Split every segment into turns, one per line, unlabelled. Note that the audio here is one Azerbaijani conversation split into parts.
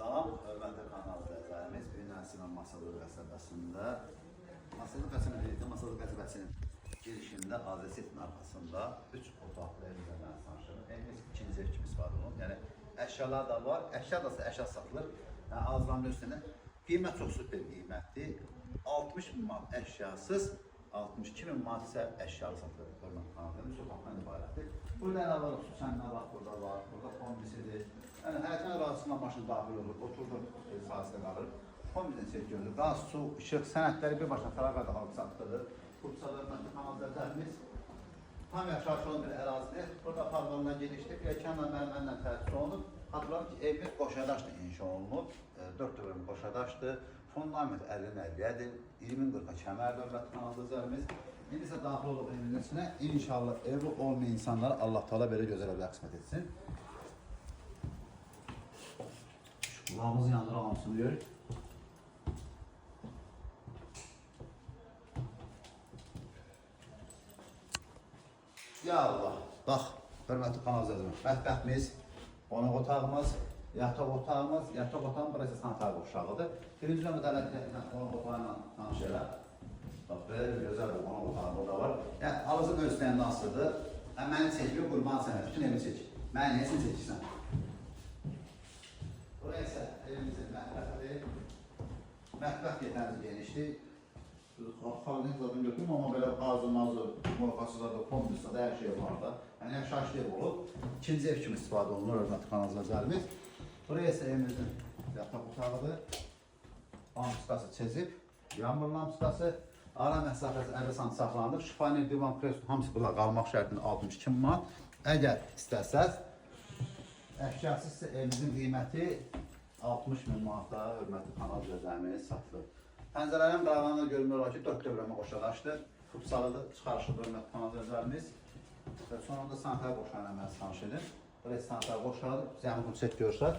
Salam, hörmətli kanal izləyicilərimiz. Bu gün Nəsibən Masallı qəsəbəsində, Masallı qəsəbəsinin girişində Azəsetin arxasında 3 otaqlı evlərdən sanışırıq. Evimiz ikinci ev kimi istifadə olunur. Yəni əşyalar da var, əşya da əşya satılır. Yəni azlanma üstündə qiymət çox süper qiymətli. 60 min manat əşyasız, 62 min manat isə əşyalı satılır. Hörmətli kanallarımız, üç otaqdan ibarətdir. Burada nə var, xüsusən nə var, burada var, burada kombisidir. Yəni hərəkət ərazisindən maşın daxil olur, oturdur, sahəsində qalır. Kombisini çekiyoruz. Daha su, işıq, sənədləri bir başına tərəfə də halk satılır. Bursadır, kanallarımız tam yaşayış olan bir ərazidir. Burada parvalından genişdir, pilləkənlə mərmənlə tərtib olunub. Hatırlayın ki, evimiz qoşadaşla inşa olunub. 4 dövrün qoşadaşdır. Fundament 50-50-dir. 20-40-a kəmər dövlət kanallarımız. İndi isə daxil olub evimizin içinə. İnşallah evi olmayan insanlara Allah Teala belə gözəl evlər qismət etsin. Kulağımızı yandıra hamısını görürük. Ya Allah, bax, hörmətli kanal izləyicilər, mətbəximiz, qonaq otağımız, yataq otağımız, yataq otağımız burası sanitar qovşağıdır. Birinci növbədə qonaq otağıyla tanış elə. Bax, belə bir gözəl bir qonaq otağı burada var. Yəni, alıcı göstərəndə asılıdır. Məni çekiyor, qurban sənə, bütün evi çek. Məni neyəsini çəkirsən? Buraya isə evimizin mətbəxidir. Mətbəx yetərincə genişdir. Xalqın zadını götürüm, amma belə azı-mazı, morxasılarda, kombisada hər şey var da. Yəni, yaşayışlı ev olub. İkinci ev kimi istifadə olunur, hörmətli kanal izləyicilərimiz. Buraya isə evimizin yataq otağıdır. Lampiskası çezib, yağmur lampiskası. Ara məsafəsi 50 sm saxlanılır. Şifaner, divan, kresto, hamısı bula qalmaq şərtində 62 manat. Əgər istəsəz, əşyasız isə evimizin qiyməti 60 min manata hörmətli kanal izləyicilərimiz satılır. Pəncərələrin qırağlarında görünür olar ki, 4 dövrəmə qoşadaşdır. Futsalıdır, çıxarışıdır hörmətli kanal izləyicilərimiz. Və sonunda sanitar qoşağına mən tanış edin. Buraya sanitar qoşağı, zəmin qüdsət görürsə.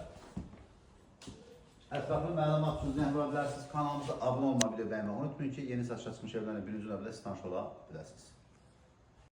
Ətraflı məlumat üçün zəmin vura bilərsiniz. Kanalımıza abunə olma, video bəyənməyi unutmayın ki, yeni satışa çıxmış evlərlə birinci növbədə siz tanış ola biləsiniz.